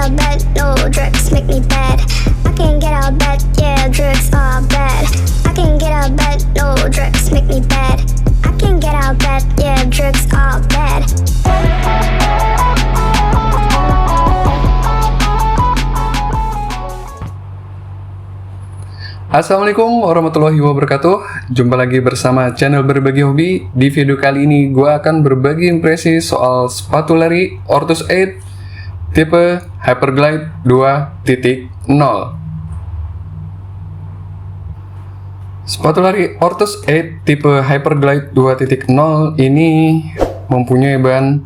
out of bed, no drugs make me bad. I can't get out of bed, yeah, drugs are bad. I can't get out of bed, no drugs make me bad. I can't get out of bed, yeah, drugs are bad. Assalamualaikum warahmatullahi wabarakatuh. Jumpa lagi bersama channel Berbagi Hobi. Di video kali ini gue akan berbagi impresi soal sepatu lari Ortus 8 tipe Hyperglide 2.0. Sepatu lari Ortus 8 tipe Hyperglide 2.0 ini mempunyai bahan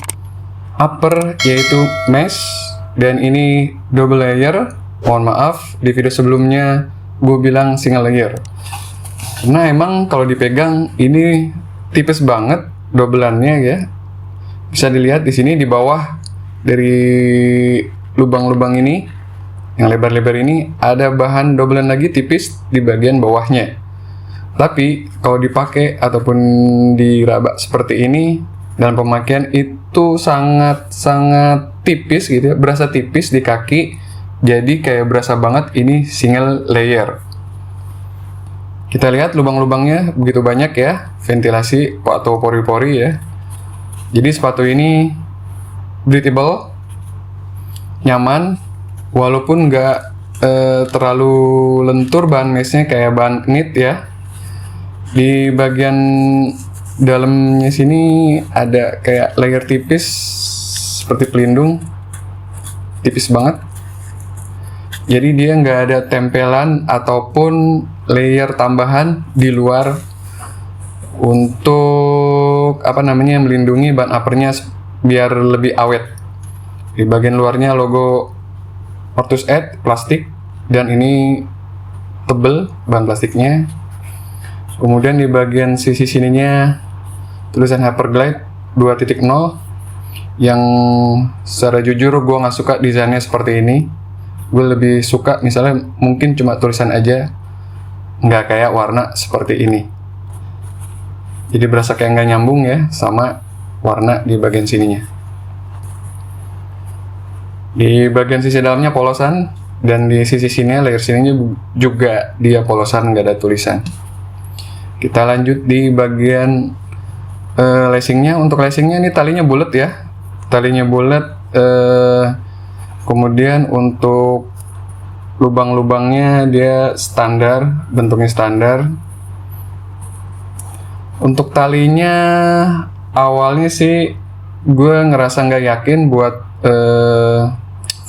upper yaitu mesh, dan ini double layer. Mohon maaf, di video sebelumnya gue bilang single layer, karena emang kalau dipegang ini tipis banget dobelannya ya. Bisa dilihat di sini di bawah dari lubang-lubang ini yang lebar-lebar ini ada bahan dobelan lagi tipis di bagian bawahnya. Tapi kalau dipakai ataupun diraba seperti ini dalam pemakaian itu sangat tipis gitu ya, berasa tipis di kaki. Jadi kayak berasa banget ini single layer. Kita lihat lubang-lubangnya begitu banyak ya, ventilasi atau pori-pori ya. Jadi sepatu ini breathable, nyaman, walaupun nggak terlalu lentur bahan meshnya kayak bahan knit ya. Di bagian dalamnya sini ada kayak layer tipis seperti pelindung, tipis banget. Jadi dia nggak ada tempelan ataupun layer tambahan di luar untuk melindungi bahan uppernya biar lebih awet. Di bagian luarnya logo Ortus 8 plastik, dan ini tebel bahan plastiknya. Kemudian di bagian sisi sininya tulisan Hyperglide 2.0 yang secara jujur gue nggak suka desainnya seperti ini. Gue lebih suka misalnya mungkin cuma tulisan aja, nggak kayak warna seperti ini. Jadi berasa kayak nggak nyambung ya sama warna di bagian sininya. Di bagian sisi dalamnya polosan, dan di sisi sini layer sininya juga dia polosan, nggak ada tulisan. Kita lanjut di bagian lacingnya. Untuk lacingnya ini talinya bulat ya, talinya bulat. Kemudian untuk lubang-lubangnya dia standar, bentuknya standar. Untuk talinya awalnya sih gue ngerasa nggak yakin buat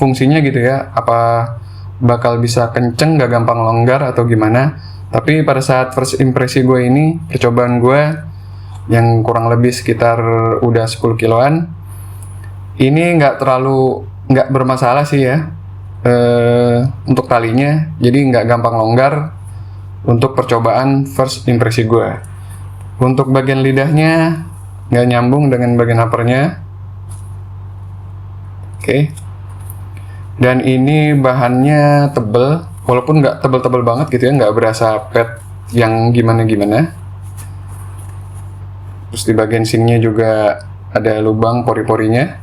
fungsinya gitu ya, apa bakal bisa kenceng, nggak gampang longgar atau gimana. Tapi pada saat first impresi gue ini, percobaan gue yang kurang lebih sekitar udah 10 kiloan, ini nggak bermasalah sih ya untuk talinya. Jadi nggak gampang longgar untuk percobaan first impresi gue. Untuk bagian lidahnya nggak nyambung dengan bagian uppernya. Oke. Dan ini bahannya tebel, walaupun nggak tebel-tebel banget gitu ya, nggak berasa pad yang gimana-gimana. Terus di bagian sininya juga ada lubang pori-porinya.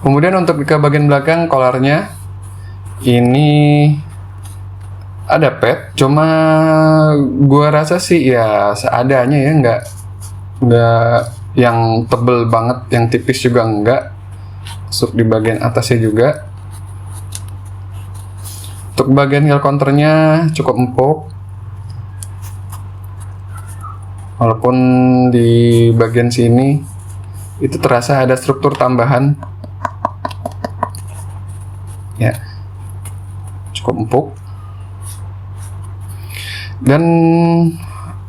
Kemudian untuk ke bagian belakang kolarnya ini ada pad, cuma gua rasa sih ya seadanya ya, nggak yang tebel banget, yang tipis juga enggak. Masuk di bagian atasnya juga. Untuk bagian heel counternya cukup empuk, walaupun di bagian sini itu terasa ada struktur tambahan ya, cukup empuk. Dan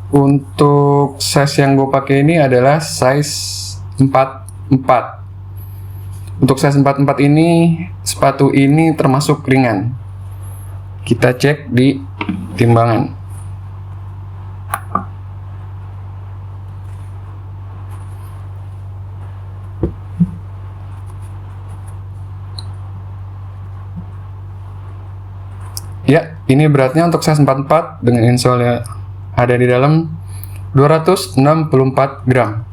untuk size yang gue pakai ini adalah size 44. Untuk size 44 ini, sepatu ini termasuk ringan. Kita cek di timbangan. Ya, ini beratnya untuk size 44 dengan insole yang ada di dalam 264 gram.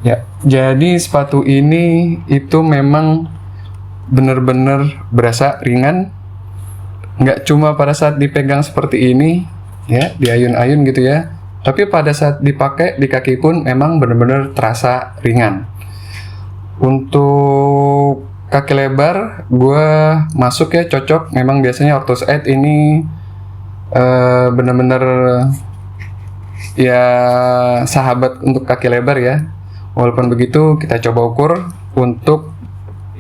Ya, jadi sepatu ini itu memang bener-bener berasa ringan. Nggak cuma pada saat dipegang seperti ini, ya, diayun-ayun gitu ya. Tapi pada saat dipakai di kaki pun memang bener-bener terasa ringan. Untuk kaki lebar, gue masuk ya cocok. Memang biasanya Orthos 8 ini bener-bener ya sahabat untuk kaki lebar ya. Walaupun begitu, kita coba ukur untuk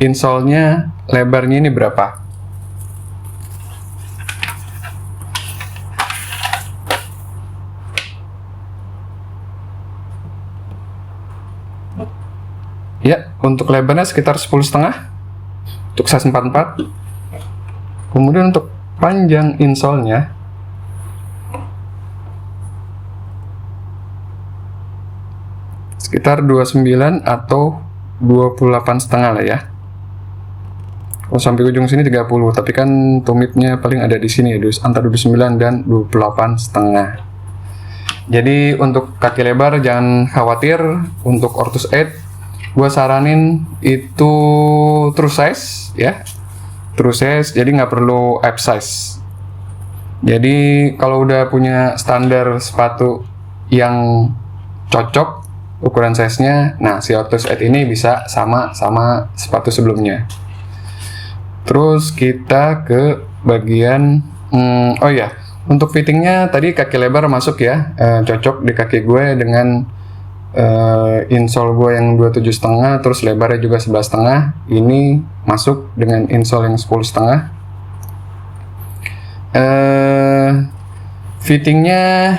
insole-nya lebarnya ini berapa. Ya, untuk lebarnya sekitar 10,5 untuk size 44. Kemudian untuk panjang insole-nya sekitar 29 atau 28,5 lah ya. Kalau sampai ujung sini 30, tapi kan tumitnya paling ada di sini ya, antara 29 dan 28,5. Jadi untuk kaki lebar jangan khawatir. Untuk Orthos 8 gue saranin itu true size ya, true size, jadi nggak perlu F size. Jadi kalau udah punya standar sepatu yang cocok ukuran size-nya, nah si Orthos 8 ini bisa sama sepatu sebelumnya. Terus kita ke bagian oh ya, untuk fittingnya tadi kaki lebar masuk ya, cocok di kaki gue dengan insole gue yang 27,5, terus lebarnya juga 11,5. Ini masuk dengan insole yang 10,5. Fittingnya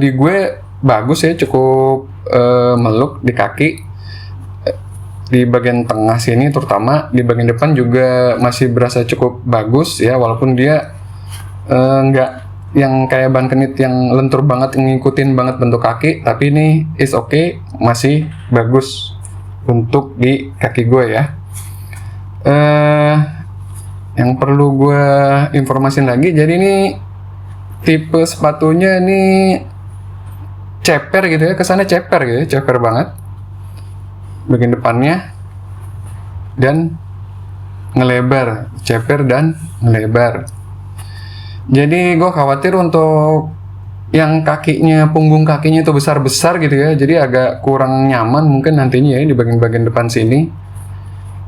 di gue bagus ya, cukup meluk di kaki. Di bagian tengah sini terutama, di bagian depan juga masih berasa cukup bagus ya, walaupun dia nggak yang kayak ban kenit yang lentur banget, ngikutin banget bentuk kaki, tapi ini is okay, masih bagus untuk di kaki gue ya. Yang perlu gue informasin lagi, jadi ini tipe sepatunya ini ceper gitu ya, kesannya ceper gitu ya, ceper banget bagian depannya, dan ngelebar, ceper dan ngelebar. Jadi gue khawatir untuk yang kakinya, punggung kakinya itu besar-besar gitu ya, jadi agak kurang nyaman mungkin nantinya ya di bagian-bagian depan sini.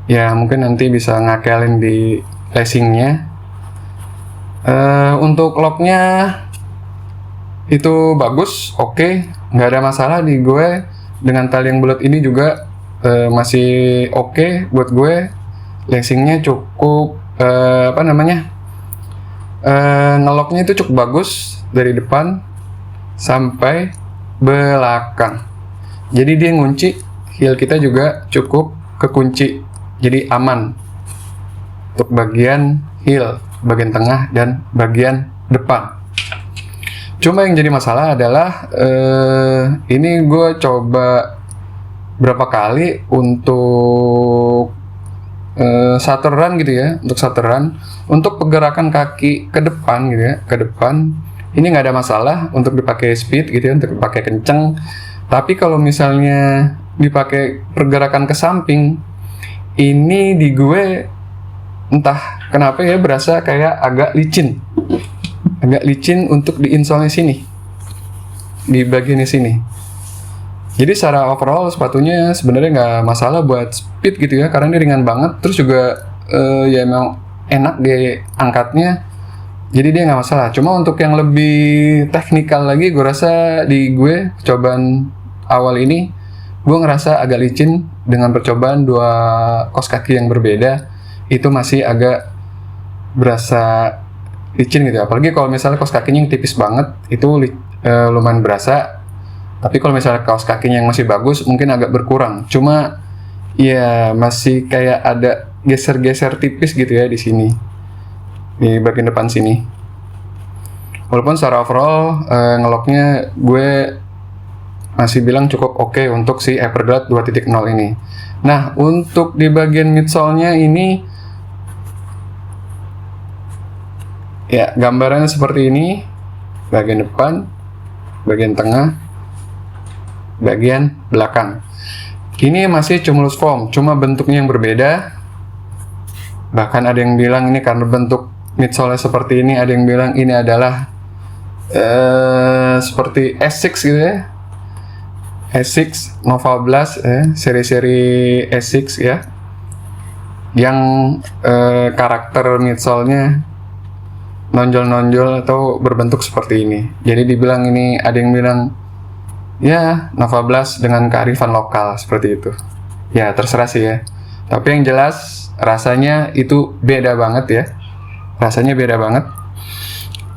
Ya mungkin nanti bisa ngakelin di lacingnya. Untuk locknya itu bagus, oke, nggak ada masalah di gue. Dengan tali yang bulat ini juga masih oke buat gue. Lacingnya cukup ngeloknya itu cukup bagus dari depan sampai belakang. Jadi dia ngunci, heel kita juga cukup kekunci, jadi aman untuk bagian heel, bagian tengah dan bagian depan. Cuma yang jadi masalah adalah ini gue coba berapa kali untuk shutter run gitu ya, untuk shutter run, untuk pergerakan kaki ke depan gitu ya, ke depan ini nggak ada masalah untuk dipakai speed gitu ya, untuk dipakai kenceng. Tapi kalau misalnya dipakai pergerakan ke samping, ini di gue entah kenapa ya berasa kayak agak licin untuk di insole-nya sini, di bagiannya sini. Jadi secara overall sepatunya sebenarnya nggak masalah buat speed gitu ya, karena ini ringan banget, terus juga ya emang enak diangkatnya, jadi dia nggak masalah. Cuma untuk yang lebih teknikal lagi, gue rasa di gue percobaan awal ini gue ngerasa agak licin dengan percobaan dua kaos kaki yang berbeda, itu masih agak berasa licin gitu. Apalagi kalau misalnya kaos kakinya yang tipis banget, itu lumayan berasa. Tapi kalau misalnya kaos kakinya yang masih bagus, mungkin agak berkurang. Cuma ya masih kayak ada geser-geser tipis gitu ya di sini, di bagian depan sini. Walaupun secara overall ngeloknya gue masih bilang cukup oke untuk si Hyperglide 2.0 ini. Nah, untuk di bagian midsole-nya ini ya gambarannya seperti ini. Bagian depan, bagian tengah, bagian belakang. Ini masih cumulus foam, cuma bentuknya yang berbeda. Bahkan ada yang bilang ini karena bentuk midsole seperti ini, ada yang bilang ini adalah seperti S6 gitu ya. S6, Nova Blast, seri-seri S6 ya. Yang karakter midsole-nya nonjol-nonjol atau berbentuk seperti ini. Jadi dibilang ini, ada yang bilang ya Nova Blast dengan kearifan lokal seperti itu. Ya terserah sih ya. Tapi yang jelas rasanya itu beda banget ya. Rasanya beda banget.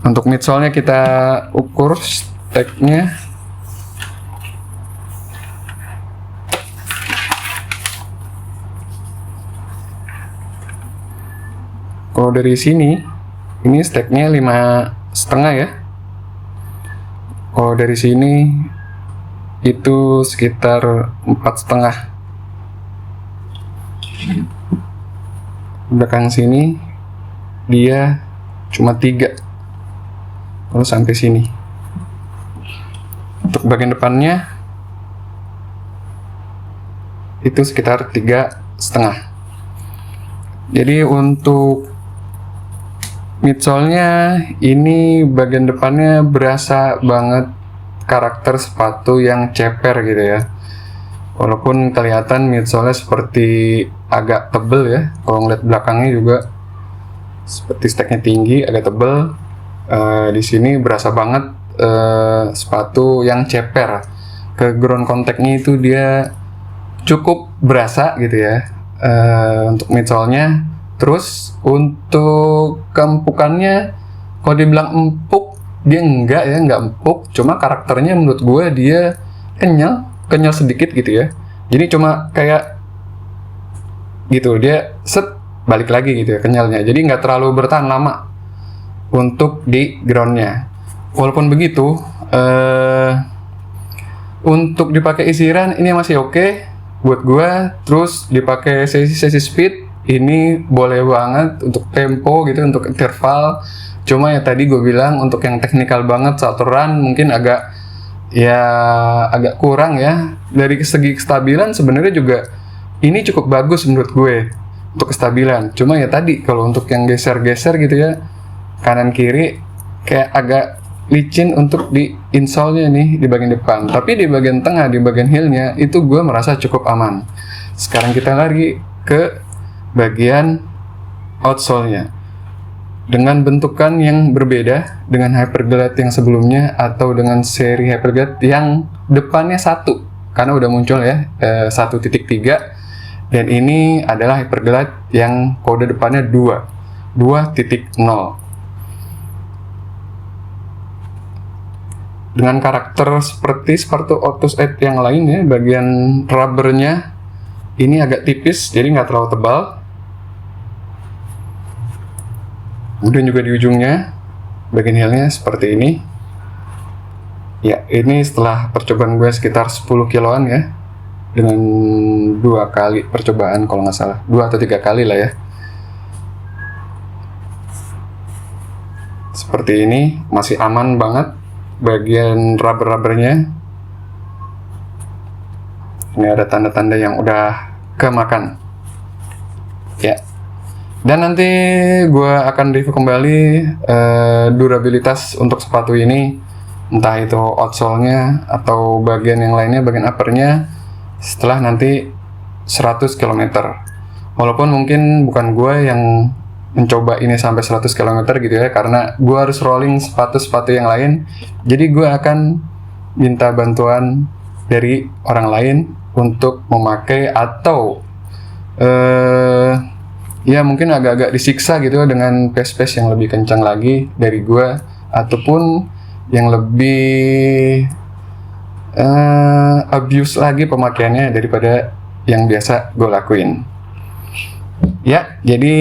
Untuk midsole-nya kita ukur steknya. Kalau dari sini, ini steknya 5,5 ya. Kalau dari sini itu sekitar 4,5. Belakang sini dia cuma 3. Kalau sampai sini. Untuk bagian depannya itu sekitar 3,5. Jadi untuk midsole-nya ini bagian depannya berasa banget karakter sepatu yang ceper gitu ya. Walaupun kelihatan midsole seperti agak tebel ya. Kalau ngeliat belakangnya juga seperti steknya tinggi, agak tebel. Di sini berasa banget sepatu yang ceper. Ke ground contact-nya itu dia cukup berasa gitu ya. Untuk midsole-nya. Terus untuk keempukannya, kalau dibilang empuk, dia enggak ya, enggak empuk. Cuma karakternya menurut gue dia kenyal sedikit gitu ya. Jadi cuma kayak gitu, dia balik lagi gitu ya kenyalnya. Jadi nggak terlalu bertahan lama untuk di groundnya. Walaupun begitu, untuk dipakai isiran ini masih oke buat gue. Terus dipakai sesi speed ini boleh banget untuk tempo gitu, untuk interval. Cuma ya tadi gue bilang untuk yang teknikal banget satu run mungkin agak kurang ya. Dari segi kestabilan sebenarnya juga ini cukup bagus menurut gue untuk kestabilan. Cuma ya tadi kalau untuk yang geser-geser gitu ya, kanan kiri kayak agak licin untuk di insole-nya nih di bagian depan. Tapi di bagian tengah, di bagian heel-nya itu gue merasa cukup aman. Sekarang kita lari ke bagian outsole-nya dengan bentukan yang berbeda dengan Hyperglide yang sebelumnya atau dengan seri Hyperglide yang depannya 1 karena udah muncul ya 1.3, dan ini adalah Hyperglide yang kode depannya 2.0 dengan karakter seperti sepatu Ortus 8 yang lain ya. Bagian rubbernya ini agak tipis jadi nggak terlalu tebal. Kemudian juga di ujungnya bagian heelnya seperti ini ya. Ini setelah percobaan gue sekitar 10 kiloan ya, dengan 2 kali percobaan kalau nggak salah, 2 atau 3 kali lah ya. Seperti ini masih aman banget bagian rubber-rubbernya. Ini ada tanda-tanda yang udah kemakan ya. Dan nanti gue akan review kembali durabilitas untuk sepatu ini, entah itu outsole-nya atau bagian yang lainnya, bagian upper-nya, setelah nanti 100 km. Walaupun mungkin bukan gue yang mencoba ini sampai 100 km gitu ya, karena gue harus rolling sepatu-sepatu yang lain. Jadi gue akan minta bantuan dari orang lain untuk memakai atau ya mungkin agak-agak disiksa gitu dengan pace-pace yang lebih kencang lagi dari gue, ataupun yang lebih abuse lagi pemakaiannya daripada yang biasa gue lakuin. Ya, jadi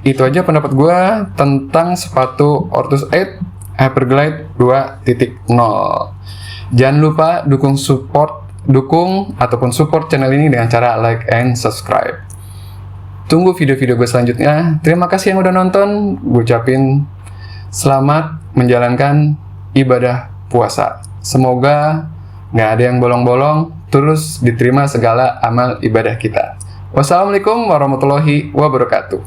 itu aja pendapat gue tentang sepatu Ortus 8 Hyperglide 2.0. Jangan lupa dukung ataupun support channel ini dengan cara like and subscribe. Tunggu video-video gue selanjutnya. Terima kasih yang udah nonton. Gue ucapin selamat menjalankan ibadah puasa. Semoga nggak ada yang bolong-bolong, terus diterima segala amal ibadah kita. Wassalamualaikum warahmatullahi wabarakatuh.